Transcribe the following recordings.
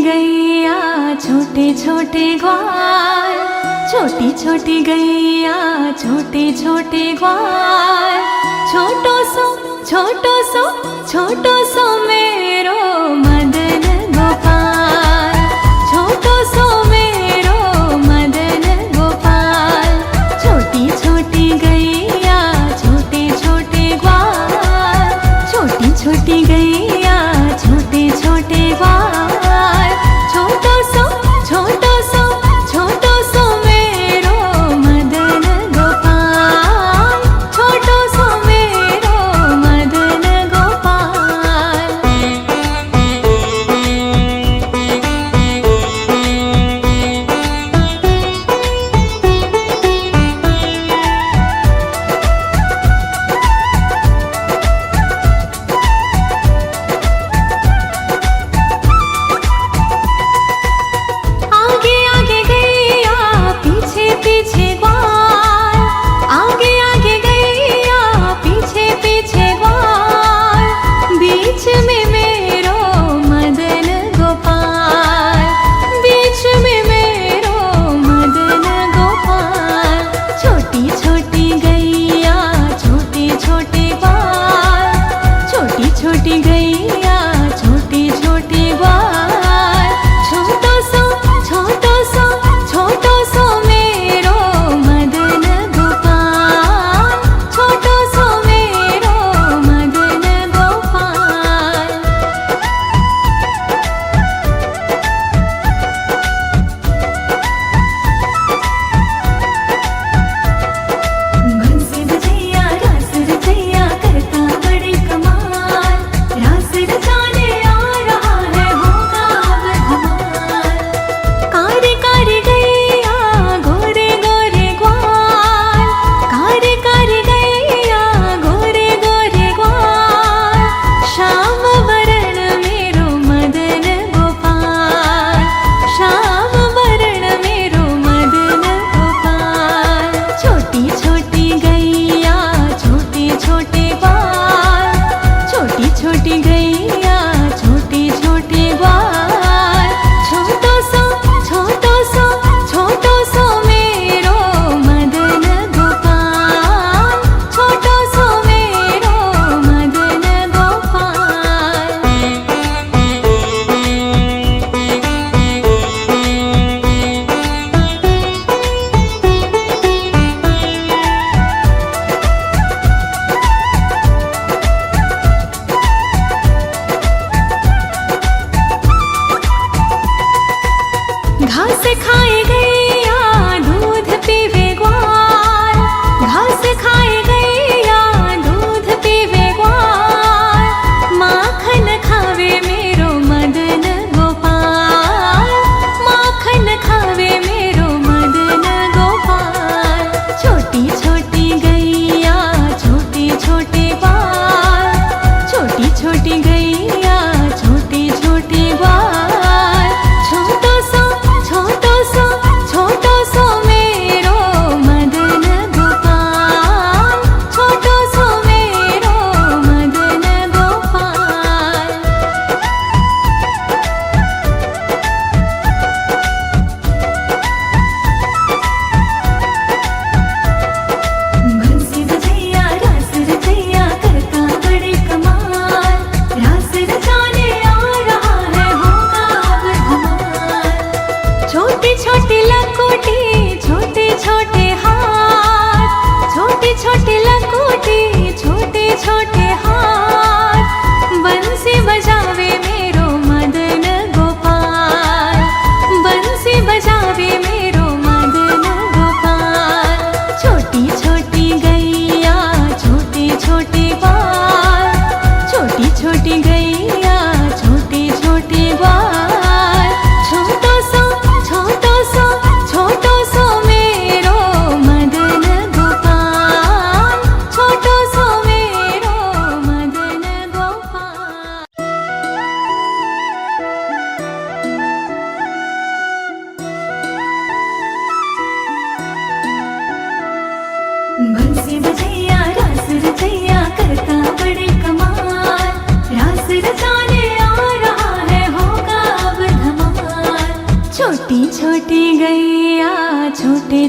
गैया छोटे छोटे ग्वाल, छोटी छोटी गैया छोटे छोटे ग्वाल। छोटो सो छोटो सो छोटो सो मेरो मदन गोपाल, छोटो सो मेरो मदन गोपाल। छोटी छोटी गैया छोटे छोटे ग्वाल, छोटी छोटी गैया छोटे छोटे ग्वाल। छोटो सो छोटो सो छोटो सो मेरो मदन गोपाल, छोटो सो मेरो मदन गोपाल।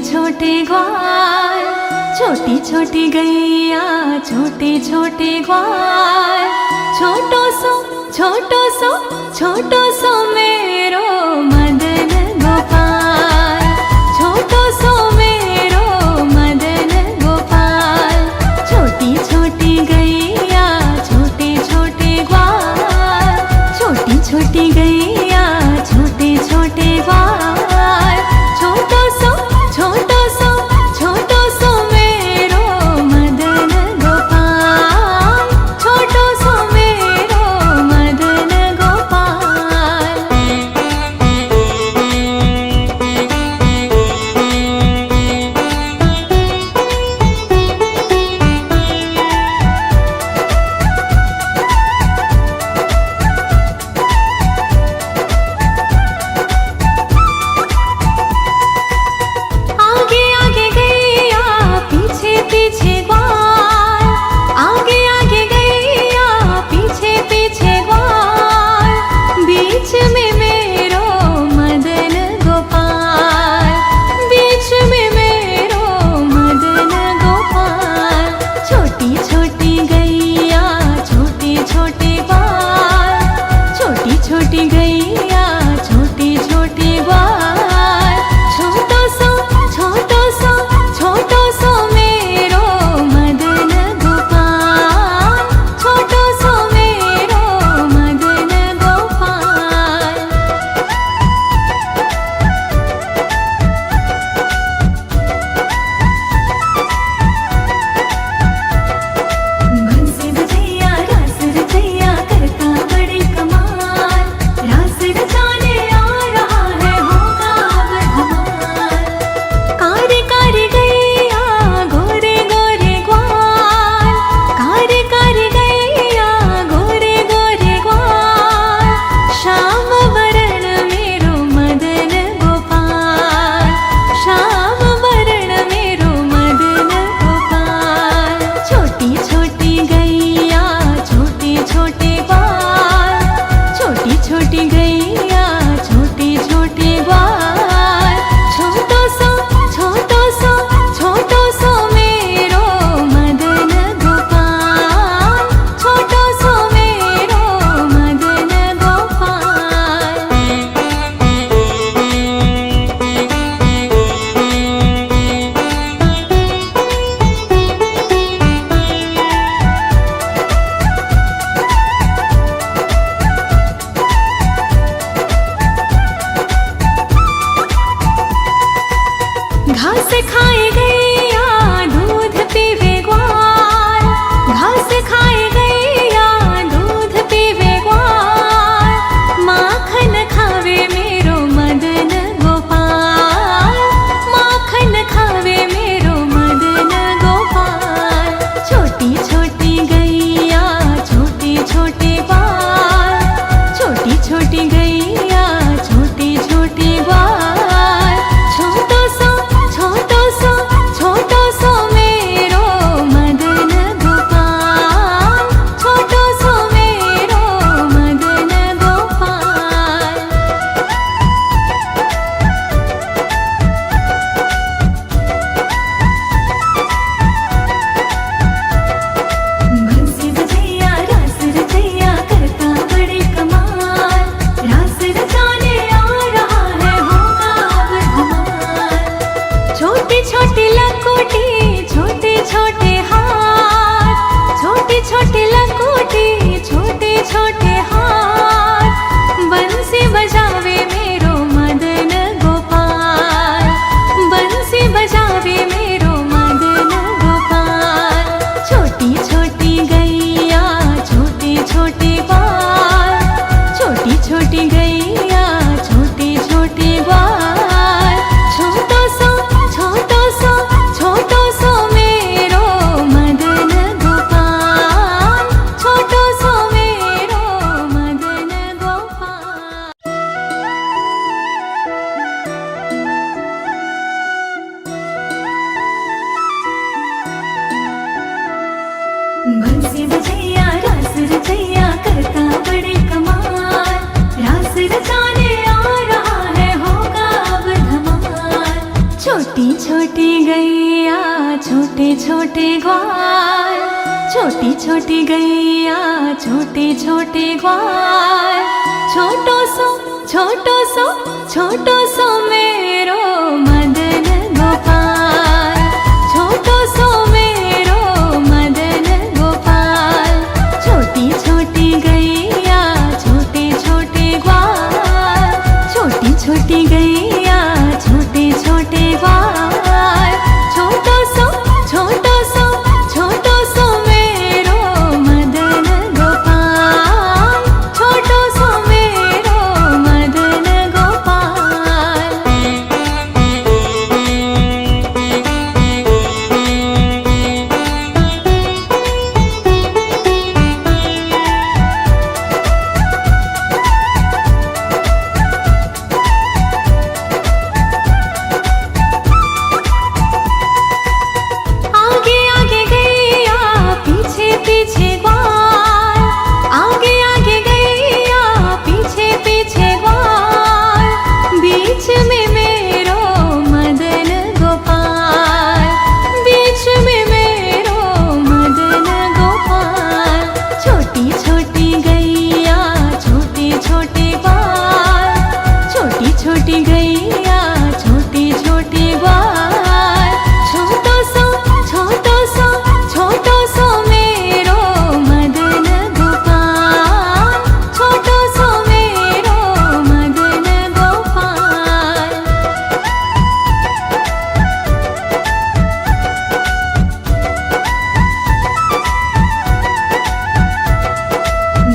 छोटे ग्वाल, छोटी छोटी गैया छोटे छोटे ग्वाल। छोटो सो छोटो सो छोटो सो मेरो मदन गोपाल, छोटो सो मेरो मदन गोपाल। छोटी छोटी गैया छोटे छोटे ग्वाल, छोटी छोटी गैया छोटे छोटे ग्वाल। छोटो सो छोटो सो छोटो सो मेरो मदन गोपाल, छोटो सो मेरो मदन गोपाल। आगे आगे गैया पीछे पीछे ग्वाल, आगे आगे गैया पीछे पीछे ग्वाल। बीच में मेरो मदन गोपाल, बीच में मेरो मदन गोपाल। छोटी छोटी गैया छोटे छोटे ग्वाल, छोटी छोटी गैया छोटे छोटे ग्वाल। छोटो सो छोटो सो छोटो सो मेरो मदन गोपाल, छोटो सो मेरो मदन गोपाल। बंसी बजैया रास रचैया करता बड़े कमाल, रास रचाने आ रहा है होगा अब धमाल। कारी कारी गैया गोरे गोरे ग्वाल, कारी कारी गैया गोरे गोरे ग्वाल। श्याम वरण मेरो मदन गोपाल, श्याम वरण मेरो मदन गोपाल। छोटी छोटी गैया छोटे छोटे ग्वाल, छोटी छोटी गैया छोटे छोटे ग्वाल। छोटो सो छोटो सो छोटो सो मेरो मदन गोपाल, छोटो सो मेरो मदन गोपाल। घास खाए गैया दूध पीवे ग्वाल, घास खाए गैया दूध पीवे ग्वाल। माखन खावे मेरो मदन गोपाल, माखन खावे मेरो मदन गोपाल। छोटी छोटी गैया छोटे छोटे ग्वाल, छोटी छोटी गैया छोटे छोटे ग्वाल। छोटो सो छोटो सो छोटो सो मेरो मदन गोपाल, छोटो सो मेरो मदन गोपाल। बंसी बजैया रास रचैया करता बड़े कमाल, रास रचाने आ रहा है होगा अब धमाल। छोटी छोटी लकोटी छोटे छोटे हाथ, छोटी छोटी लकोटी छोटे छोटे हाथ। बंसी बजावे मेरो मदन गोपाल, बंसी बजावे मेरो मदन गोपाल। छोटी छोटी गैया छोटे छोटे ग्वाल, छोटी छोटी गैया छोटे छोटे ग्वाल। छोटो सो छोटो सो छोटो सो मेरो मदन गोपाल, छोटो सो मेरो मदन गोपाल। बंसी बजैया रास रचैया करता बड़े कमाल, रास रचाने आ रहा है होगा अब धमाल। छोटी छोटी गैया छोटे छोटे ग्वाल, छोटी छोटी गैया छोटे छोटे ग्वाल। छोटो सो छोटो सो छोटो सो मेरो मदन गोपाल, छोटो सो मेरो मदन गोपाल। छोटी छोटी गैया छोटे छोटे ग्वाल, छोटी छोटी गैया छोटे छोटे ग्वाल। छोटो सो छोटो सो छोटो सो मेरो मदन गोपाल, छोटो सो मेरो मदन गोपाल। आगे आगे गैया पीछे पीछे ग्वाल, आगे आगे गैया पीछे पीछे ग्वाल। बीच में मेरो मदन गोपाल, बीच में मेरो मदन गोपाल। छोटी छोटी गैया छोटे छोटे ग्वाल, छोटी छोटी गैया छोटे छोटे ग्वाल। छोटो सो छोटो सो छोटो सो मेरो मदन गोपाल, छोटो सो मेरो मदन गोपाल।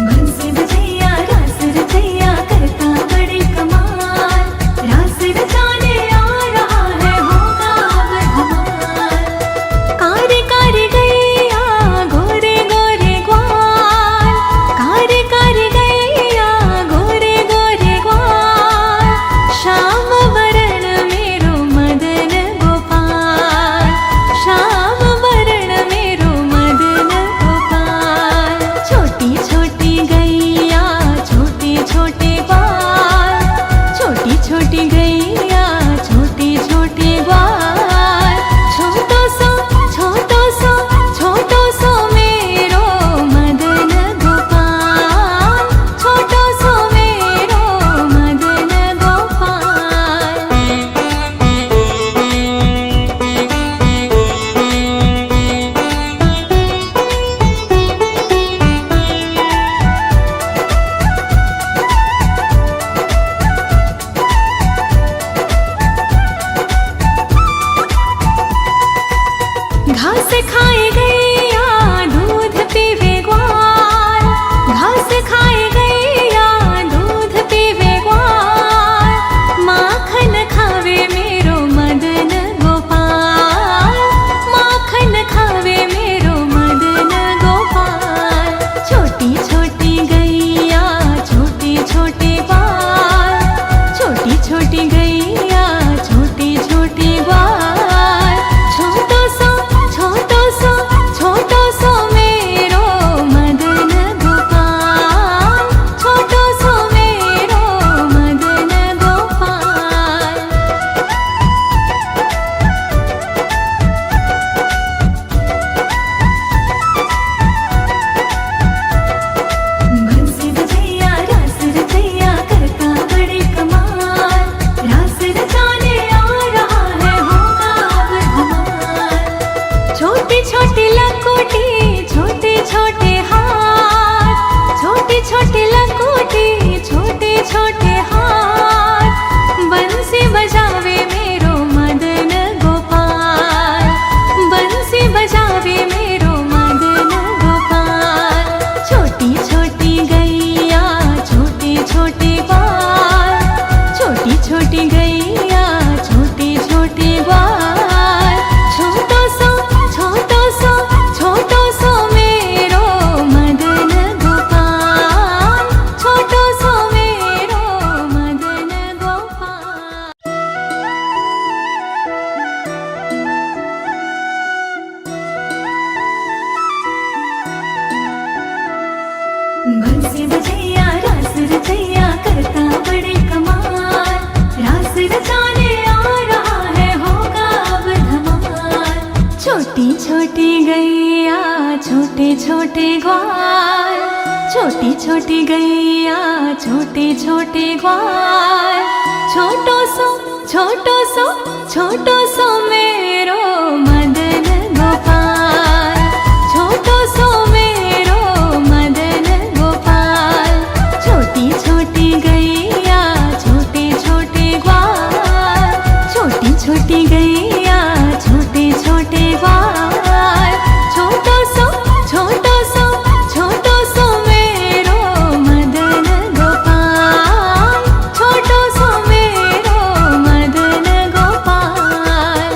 बंसी बजैया रास रचैया करता बड़े कमाल, रास रचाने आ रहा है होगा अब धमाल। कारी कारी गैया गोरे गोरे ग्वाल, कारी कारी गैया गोरे गोरे ग्वाल। श्याम वरण मेरो मदन गोपाल, श्याम वरण मेरो मदन गोपाल। छोटी छोटी गैया छोटे छोटे ग्वाल, छोटी छोटी गैया छोटे छोटे ग्वाल। छोटो सो छोटो सो छोटो सो मेरो मदन गोपाल, छोटो सो मेरो मदन गोपाल। घास खाए गैया दूध पीवे ग्वाल, घास खाए गैया दूध पीवे ग्वाल। माखन खावे मेरो मदन गोपाल, माखन खावे मेरो मदन गोपाल। छोटी छोटी गैया छोटे छोटे ग्वाल, छोटी छोटी गैया छोटे छोटे ग्वाल। छोटो सो छोटो सो छोटो सो मेरो मदन गोपाल, छोटो सो मेरो मदन गोपाल। बंसी बजैया रास रचैया करता बड़े कमाल, रास रचाने आ रहा है होगा अब धमाल। छोटी छोटी लकोटी छोटे छोटे हाथ, छोटी छोटी लकोटी छोटे छोटे हाथ। बंसी बजावे मेरो मदन गोपाल, बंसी बजावे मेरो मदन गोपाल। छोटी छोटी गैया छोटे छोटे ग्वाल, छोटी छोटी गैया छोटे छोटे ग्वाल। छोटो सो छोटो सो छोटो सो मेरो मदन गोपाल, छोटो सो मेरो मदन गोपाल। बंसी बजैया रास रचैया करता बड़े कमाल, रास रचाने आ रहा है होगा अब धमाल। छोटी गैया छोटे छोटे ग्वाल, छोटी छोटी गैया छोटे छोटे ग्वाल, छोटो सो छोटो सो छोटो सो मेरो मदन गोपाल, छोटो सो मेरो मदन गोपाल। छोटी छोटी गैया छोटे छोटे ग्वाल, छोटी छोटी गैया छोटे छोटे ग्वाल, छोटो सो छोटो सो छोटो सो मेरो मदन गोपाल, छोटो सो मेरो मदन गोपाल।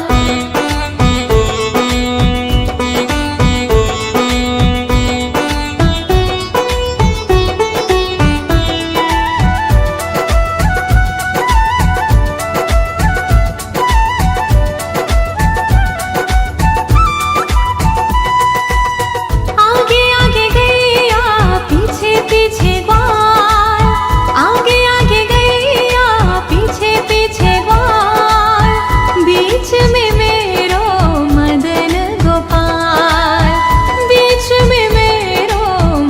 आगे आगे गैया पीछे पीछे ग्वाल, आगे आगे गैया पीछे पीछे ग्वाल, बीच में मेरो मदन गोपाल, बीच में मेरो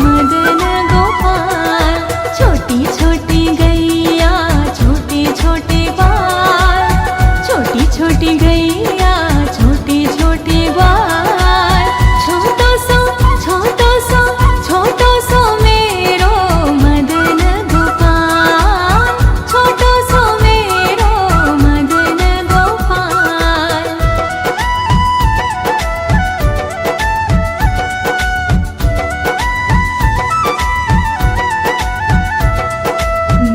मदन गोपाल। छोटी छोटी गैया छोटे छोटे ग्वाल, छोटी छोटी गैया छोटे छोटे ग्वाल, छोटो सो छोटो सो छोटो सो मेरो मदन गोपाल, छोटो सो मेरो मदन गोपाल।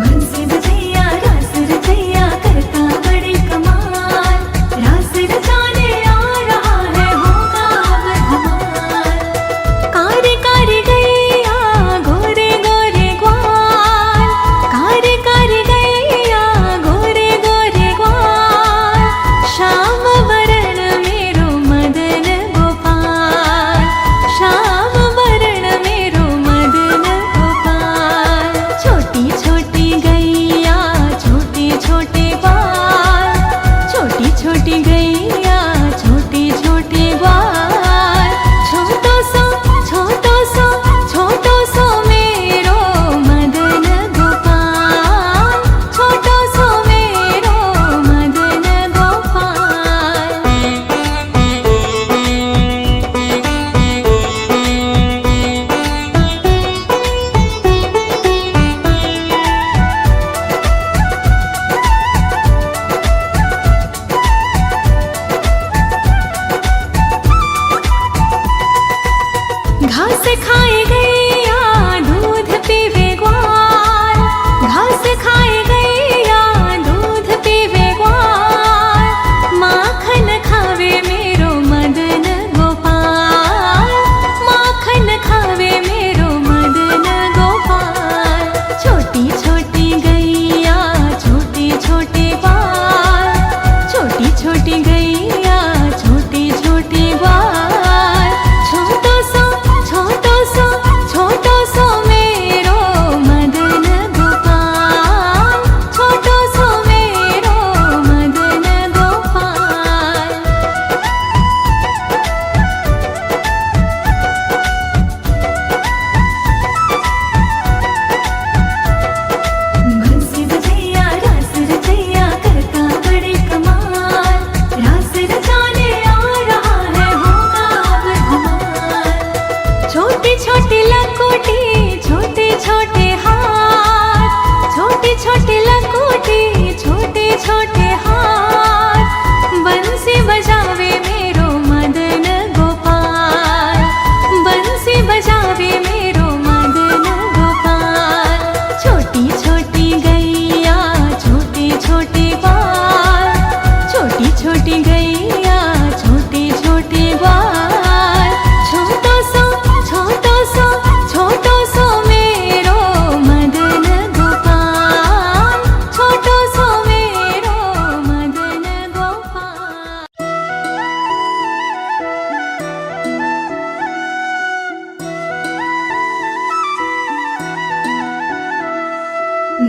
बंसी बजैया रास रचैया करता बड़े कमाल, रास रचाने आ रहा है होगा अब धमाल। कारी कारी गैया गोरे गोरे ग्वाल, कारी कारी गैया गोरे गोरे ग्वाल, श्याम वरण मेरो मदन गोपाल, श्याम वरण मेरो मदन गोपाल। छोटी छोटी गैया छोटे छोटे ग्वाल, छोटी छोटी गैया छोटे छोटे ग्वाल, छोटो सो छोटो सो छोटो सो मेरो मदन गोपाल, छोटो सो मेरो मदन गोपाल। घास खाए गैया दूध पीवे ग्वाल, घास खाए गैया दूध पीवे ग्वाल, माखन खावे मेरो मदन गोपाल, माखन खावे मेरो मदन गोपाल। छोटी छोटी गैया छोटे छोटे ग्वाल, छोटी छोटी गैया छोटे छोटे ग्वाल, छोटो सो छोटो सो छोटो सो मेरो मदन गोपाल, छोटो सो मेरो मदन गोपाल। बंसी बजैया रास रचैया करता बड़े कमाल, रास रचाने आ रहा है होगा अब धमाल। छोटी छोटी लकोटी छोटे छोटे हाथ, छोटी छोटी लकोटी छोटे छोटे हाथ, बंसी बजावे मेरो मदन गोपाल, बंसी बजावे मेरो मदन गोपाल। छोटी छोटी गैया छोटे छोटे ग्वाल, छोटी छोटी गैया छोटे छोटे ग्वाल, छोटो सो छोटो सो छोटो सो मेरो मदन गोपाल, छोटो सो मेरो मदन गोपाल।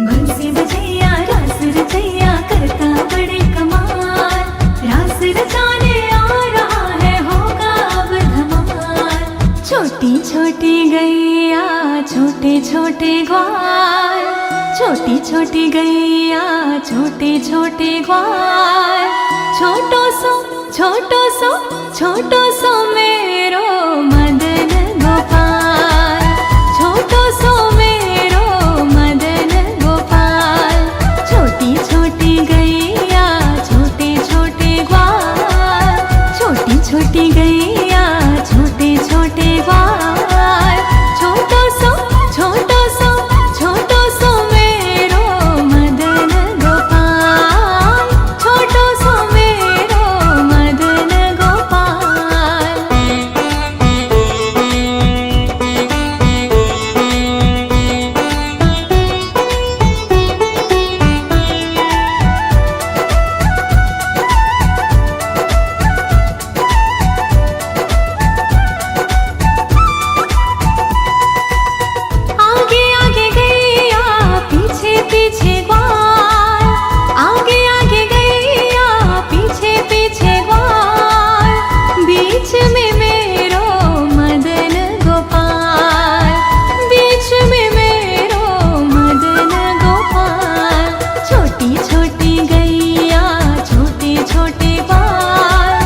बंसी बजैया रास रचैया करता बड़े कमाल, रास रचाने आ रहा है होगा अब छोटे छोटे ग्वाल, छोटी छोटी गैया छोटे छोटे ग्वाल। छोटो सो छोटो सो छोटो सो मेरो मदन गोपाल, छोटो सो मेरो मदन गोपाल। छोटी छोटी गैया छोटे छोटे ग्वाल, छोटी छोटी गैया छोटे छोटे ग्वाल। छोटो सो छोटो सो छोटो सो मेरो मदन गोपाल, छोटो सो मेरो मदन गोपाल। आगे आगे गैया पीछे पीछे ग्वाल, आगे आगे गैया पीछे पीछे ग्वाल। बीच में मेरो मदन गोपाल, बीच में मेरो मदन गोपाल। छोटी छोटी गैया छोटे छोटे ग्वाल,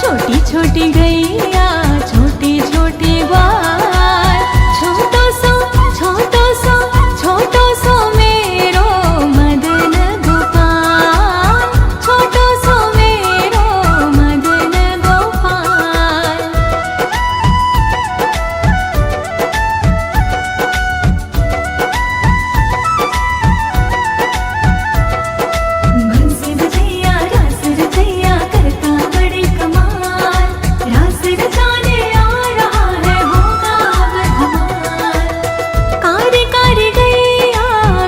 छोटी छोटी गैया छोटे छोटे ग्वाल। छोटो सो छोटो सो छोटो सो मेरो मदन गोपाल, छोटो सो मेरो मदन गोपाल। बंसी बजैया रास रचैया करता बड़े कमाल, रास रचाने आ रहा है होगा अब धमाल। कारी कारी गैया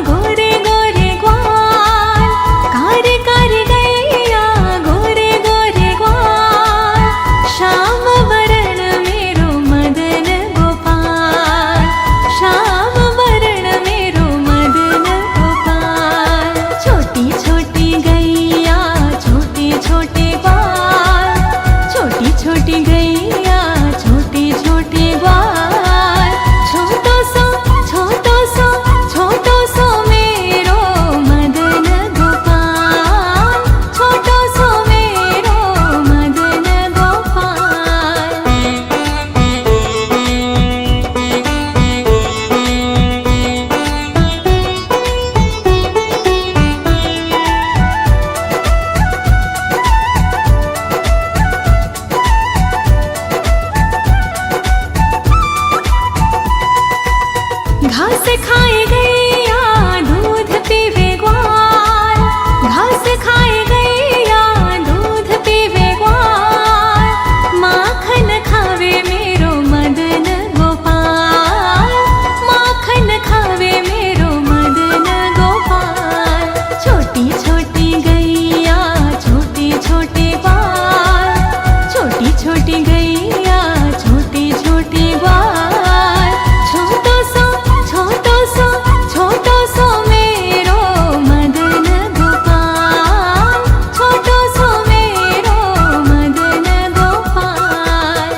गोरे गोरे ग्वाल, कारी कारी गैया गोरे गोरे ग्वाल। श्याम वरण मेरो मदन गोपाल, श्याम वरण मेरो मदन गोपाल। छोटी छोटी गैया छोटे छोटे ग्वाल, छोटी छोटी गैया छोटे छोटे ग्वाल। छोटो सो छोटो सो छोटो सो मेरो मदन गोपाल, छोटो सो मेरो मदन गोपाल। घास खाए गैया दूध पीवे ग्वाल, घास खाए गैया दूध पीवे ग्वाल। माखन खावे मेरो मदन गोपाल, माखन खावे मेरो मदन गोपाल। छोटी छोटी गैया छोटे छोटे ग्वाल, छोटी छोटी गैया छोटे छोटे ग्वाल। छोटो सो छोटो सो छोटो सो मेरो मदन गोपाल, छोटो सो मेरो मदन गोपाल।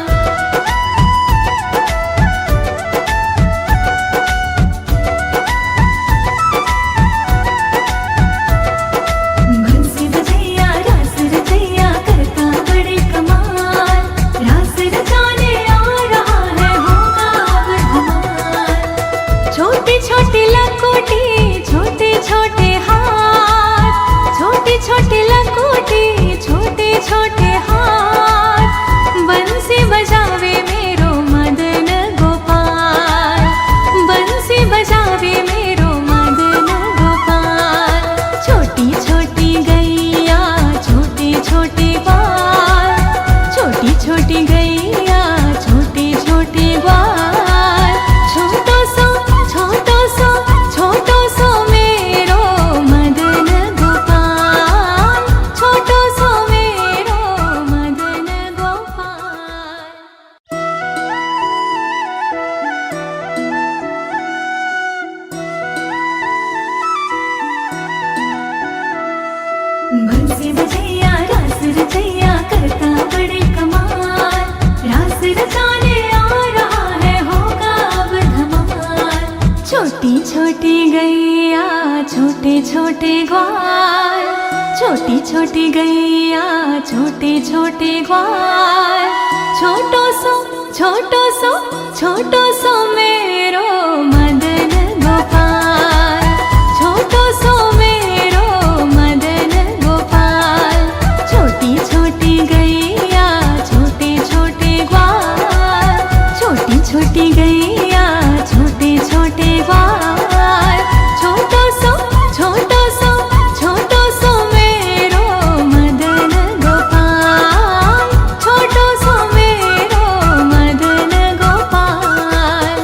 बंसी बजैया रास रचैया करता बड़े कमाल, रास रचाने आ रहा है होगा अब धमाल। छोटी छोटी लकोटी छोटे छोटे हाथ, छोटी छोटी लकोटी छोटे छोटे हाथ। बंसी बजावे मेरो मदन गोपाल, बंसी बजावे मेरो मदन गोपाल। छोटी छोटी गैया छोटे छोटे ग्वाल, छोटी छोटी गैया छोटे छोटे ग्वाल। छोटो सो छोटो सो छोटो छोटी छोटी गैया छोटे छोटे ग्वाल, छोटी छोटी गैया छोटे छोटे ग्वाल, छोटो सो छोटो सो छोटो सो मेरो मदन गोपाल, छोटो सो मेरो मदन गोपाल। छोटी छोटी गैया छोटे छोटे ग्वाल, छोटी छोटी गैया छोटे छोटे ग्वाल, छोटो सो छोटो सो छोटो सो मेरो मदन गोपाल, छोटो सो मेरो मदन गोपाल।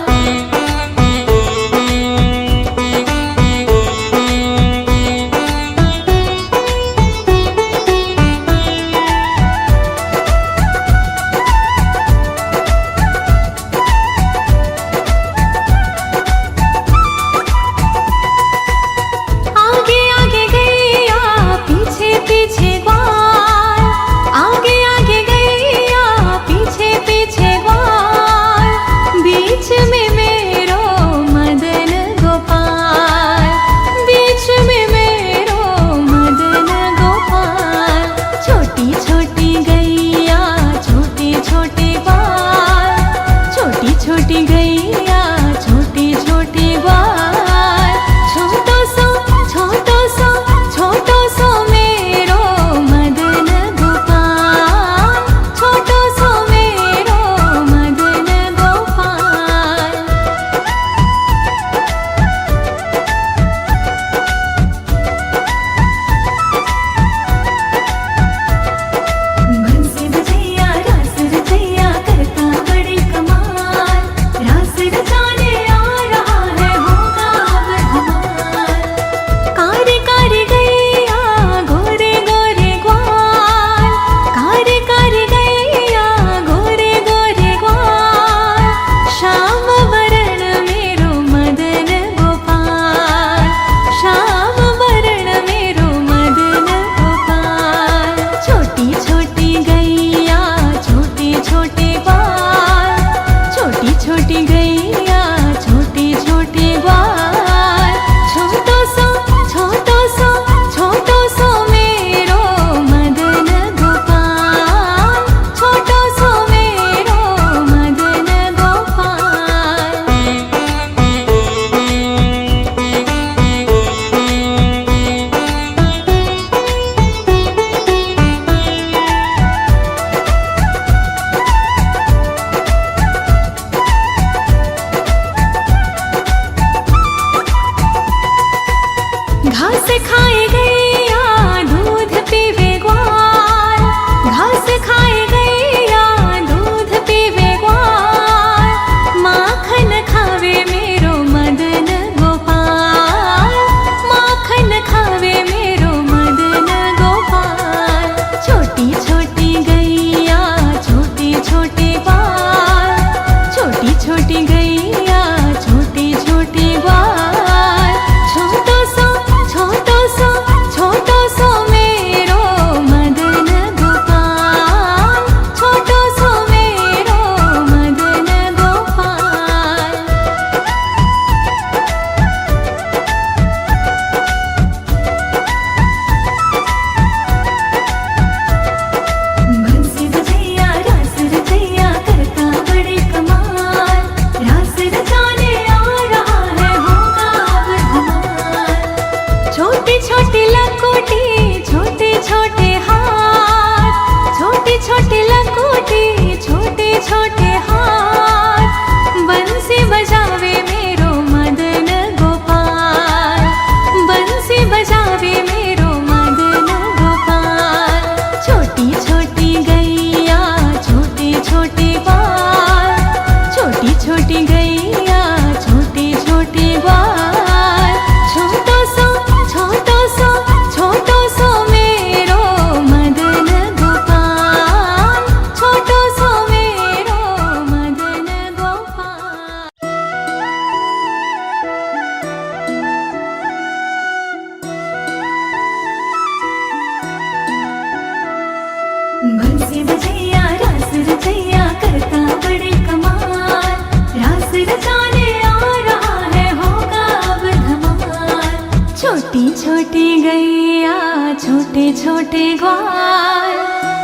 छोटे छोटे ग्वाल,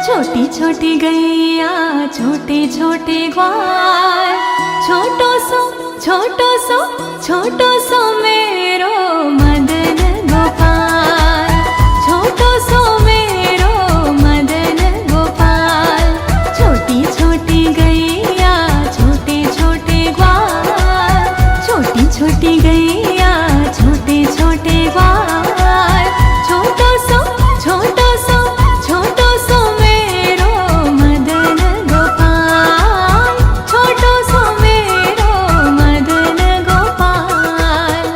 छोटी छोटी गैया, छोटे छोटे ग्वाल। छोटो सो छोटो सो छोटो सो मेरो मदन गोपाल, छोटो सो मेरो मदन गोपाल। छोटी छोटी गैया, छोटे छोटे ग्वाल, छोटी छोटी गैया, छोटे छोटे ग्वाल। छोटो सो छोटो सो छोटो सो मेरो मदन गोपाल, छोटो सो मेरो मदन गोपाल।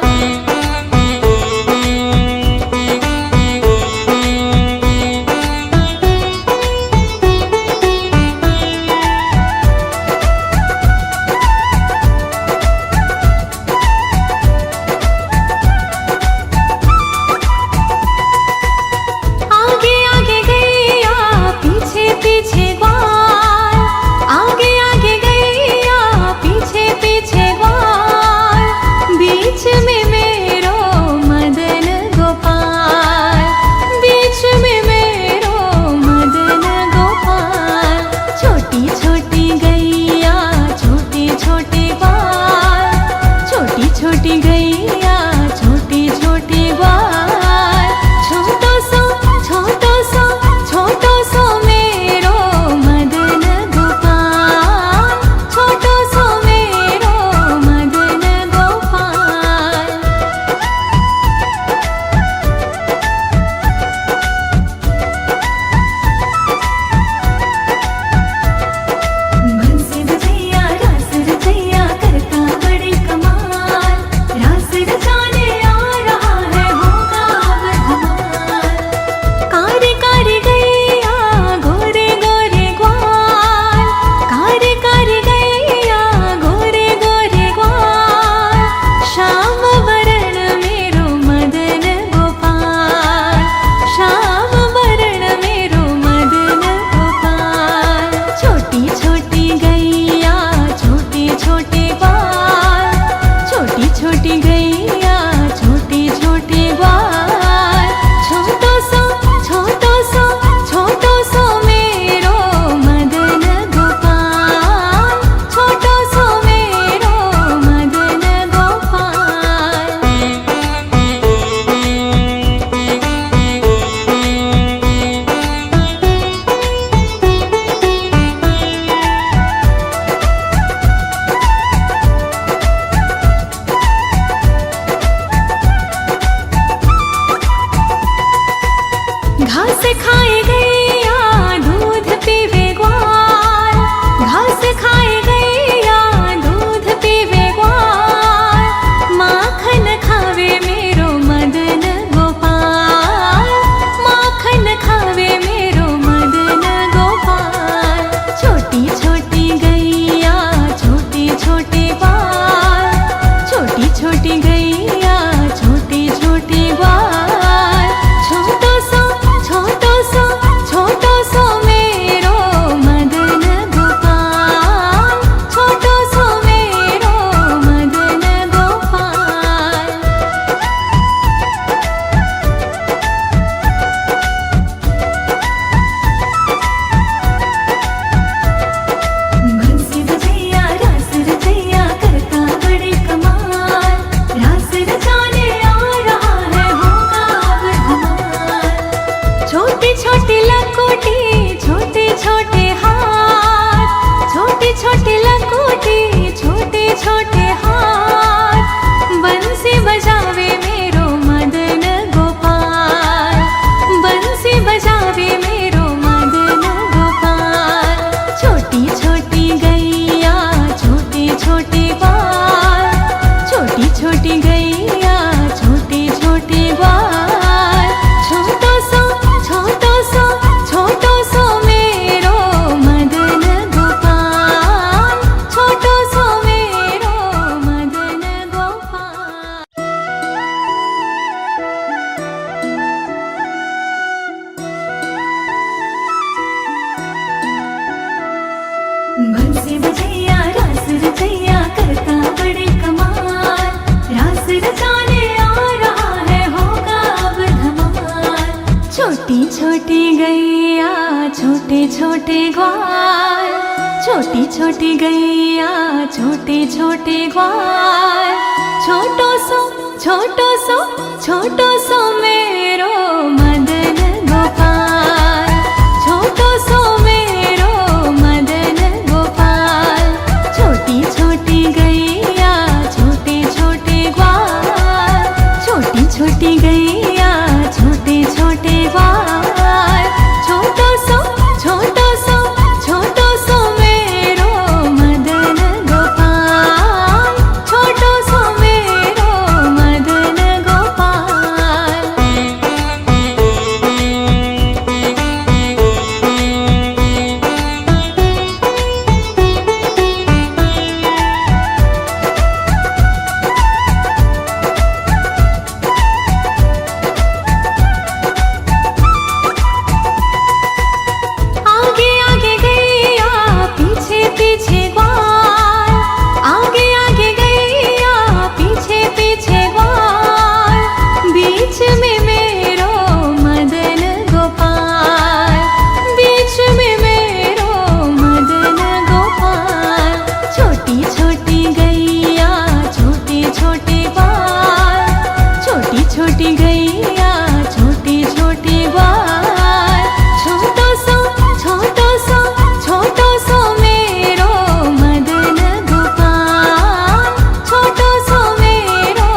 छोटे छोटे ग्वाल, छोटी छोटी गैया छोटे छोटे ग्वाल। छोटो सो छोटो सो छोटो सो मेरो मदन गोपाल, छोटो सो मेरो मदन गोपाल। छोटी छोटी गैया छोटे छोटे ग्वाल, छोटी छोटी गैया छोटे छोटे ग्वाल। छोटो सो छोटो सो छोटो सो मेरो मदन गोपाल, छोटो सो मेरो मदन गोपाल। आगे आगे गैया पीछे पीछे ग्वाल, आगे आगे गैया पीछे पीछे ग्वाल। बीच में मेरो मदन गोपाल, बीच में मेरो मदन गोपाल। छोटी छोटी गैया छोटे छोटे ग्वाल, छोटी छोटी गैया छोटे छोटे ग्वाल। छोटो सो छोटो सो छोटो सो मेरो मदन गोपाल, छोटो सो मेरो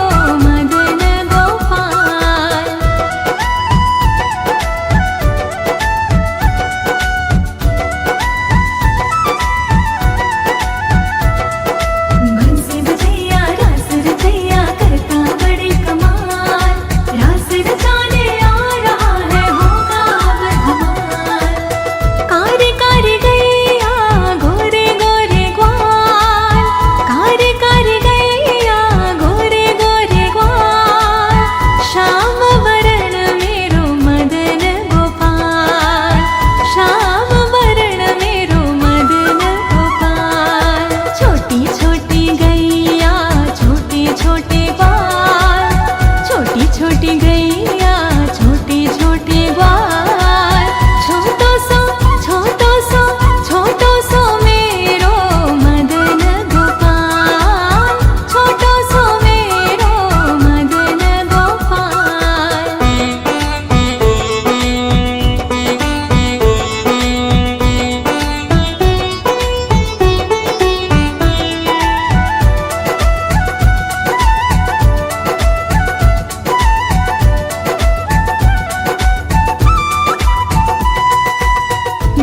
मदन गोपाल। बंसी बजैया रास रचैया करता बड़े कमाल, रास रचाने आ रहा है होगा अब धमाल। कारी कारी गैया गोरे गोरे ग्वाल, कारी कारी गैया गोरे गोरे ग्वाल। श्याम वरण मेरो मदन गोपाल, श्याम वरण मेरो मदन गोपाल। छोटी छोटी गैया छोटे छोटे ग्वाल, छोटी छोटी गैया छोटे छोटे ग्वाल। छोटो सो छोटो सो छोटो सो मेरो मदन गोपाल, छोटो सो मेरो मदन गोपाल।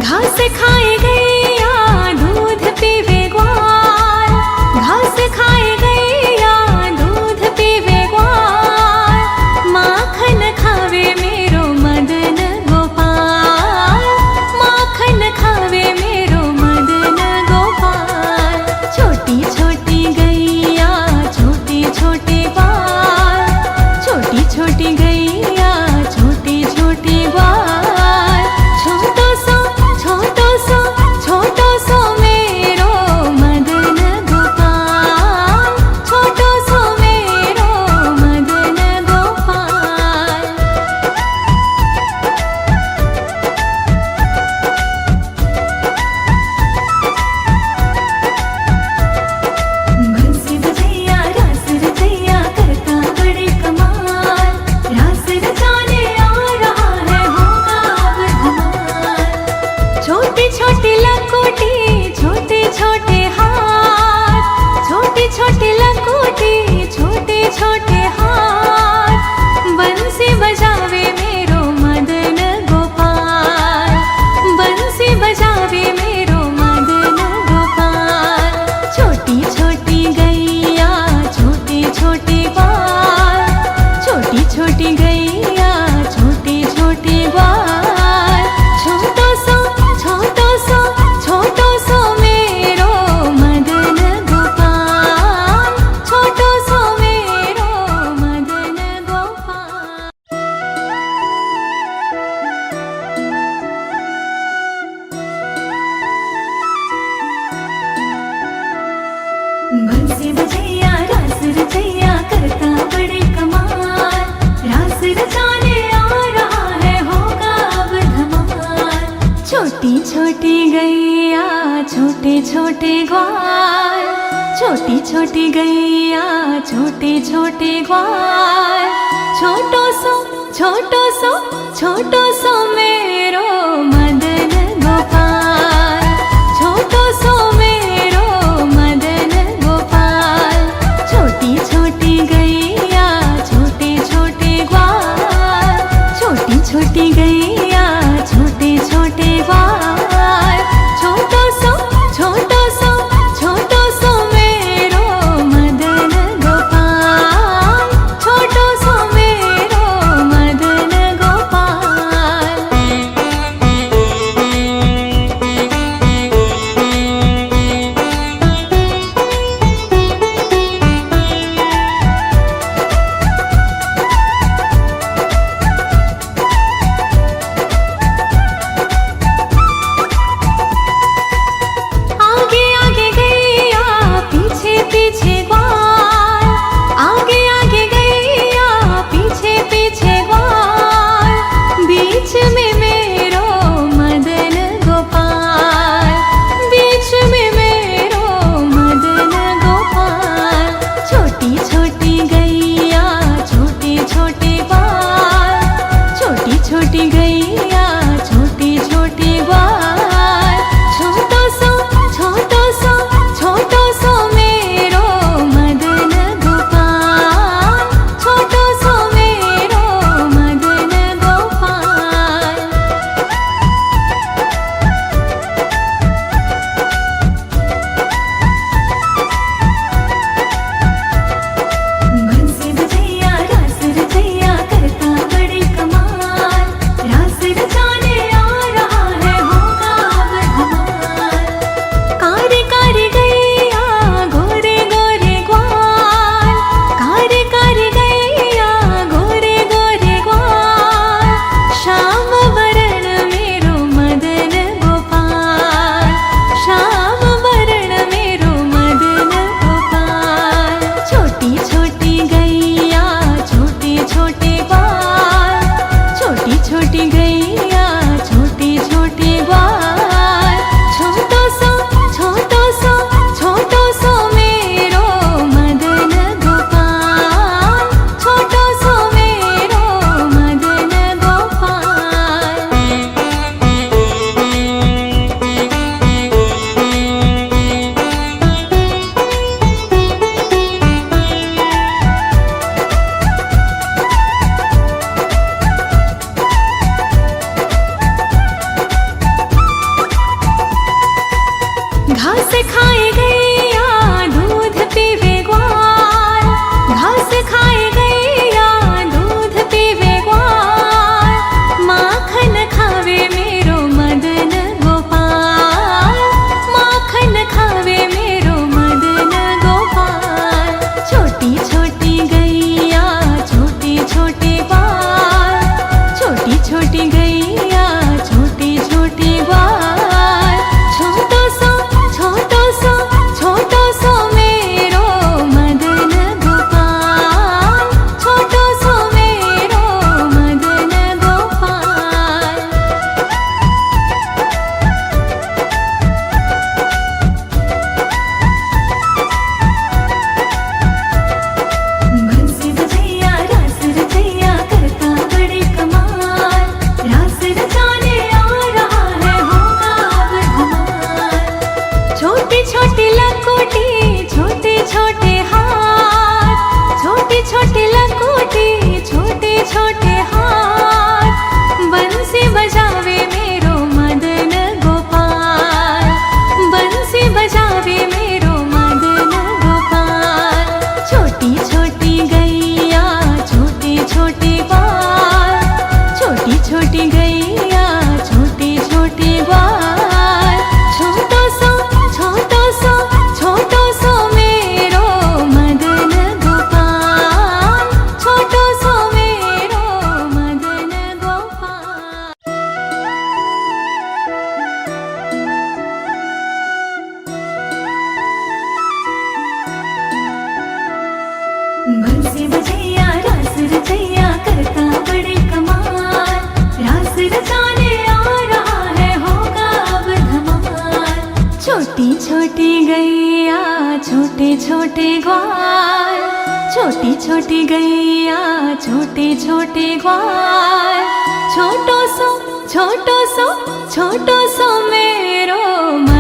घास खाए गैया दूध पीवे ग्वाल, घास खाए गैया दूध पीवे ग्वाल। माखन खावे मेरो मदन गोपाल, माखन खावे मेरो मदन गोपाल। छोटी छोटी गैया छोटे छोटे ग्वाल, छोटी छोटी गैया छोटे छोटे ग्वाल। छोटो सो छोटो सो छोटो सो मेरो मदन गोपाल, छोटो सो मेरो मदन गोपाल। बंसी बजैया रास रचैया करता बड़े कमाल, रास रचाने आ रहा है होगा अब धमाल। छोटी छोटी लकोटी छोटे छोटे हाथ, छोटी छोटी लकोटी छोटे छोटे हाथ। बंसी बजावे मेरो मदन गोपाल, बंसी बजावे मेरो मदन गोपाल। छोटी छोटी गैया छोटे छोटे ग्वाल, छोटी छोटी गैया छोटे छोटे ग्वाल। छोटो सो छोटो सो छोटो सो मेरो मदन गोपाल, छोटो सो मेरो मदन गोपाल। बंसी बजैया रास रचैया करता छोटी गैया छोटे छोटे ग्वाल, छोटो सो छोटो सो छोटो सो मेरो मदन गोपाल, छोटो सो मेरो मदन गोपाल। छोटी छोटी गैया छोटे छोटे ग्वाल, छोटी छोटी गैया छोटे छोटे ग्वाल, छोटो सो छोटो सो छोटो सो मेरो मदन गोपाल, छोटो सो मेरो मदन गोपाल। आगे आगे गैया पीछे पीछे ग्वाल, आगे आगे गैया पीछे पीछे ग्वाल, बीच में मेरो मदन गोपाल, बीच में मेरो मदन गोपाल। छोटी छोटी गैया छोटे छोटे ग्वाल, छोटी छोटी गैया छोटे छोटे ग्वाल, छोटो सो छोटो सो छोटो सो मेरो मदन गोपाल, छोटो सो मेरो मदन गोपाल। बंसी बजैया रास रचैया करता बड़े कमाल, रास रचाने आ रहा है होगा अब धमाल। कारी कारी गैया गोरे गोरे ग्वाल, कारी कारी गैया गोरे गोरे ग्वाल, श्याम वरण मेरो मदन गोपाल, श्याम वरण मेरो मदन गोपाल। छोटी छोटी गैया छोटे छोटे ग्वाल, छोटी छोटी गैया छोटे छोटे ग्वाल, छोटो सो छोटो सो छोटो सो मेरो मदन गोपाल, छोटो सो मेरो मदन गोपाल। घास खाए गैया दूध पीवे ग्वाल, घास खाए गैया दूध पीवे ग्वाल, माखन खावे मेरो मदन गोपाल, माखन खावे मेरो मदन गोपाल। छोटी छोटी गैया छोटे छोटे ग्वाल, छोटी छोटी गैया छोटे छोटे ग्वाल, छोटो सो छोटो सो छोटो सो मेरो मदन गोपाल, छोटो सो मेरो मदन गोपाल। बंसी बजैया रास रचैया करता बड़े कमाल, रास रचाने आ रहा है होगा अब धमाल। छोटी छोटी लकोटी छोटे छोटे हाथ, छोटी छोटी लकोटी छोटे छोटे हाथ, बंसी बजावे मेरो मदन गोपाल, बंसी बजावे मेरो मदन गोपाल। छोटी छोटी गैया छोटे छोटे ग्वाल, छोटी छोटी गैया छोटे छोटे ग्वाल, छोटो सो छोटो सो छोटो सो मेरो मदन गोपाल, छोटो सो मेरो मदन गोपाल। बंसी बजैया रास रचैया करता बड़े कमाल, रास रचाने आ रहा है होगा अब धमाल। छोटी छोटी गैया छोटे छोटे ग्वाल, छोटी छोटी गैया छोटे छोटे ग्वाल, छोटो सो मेरो मन।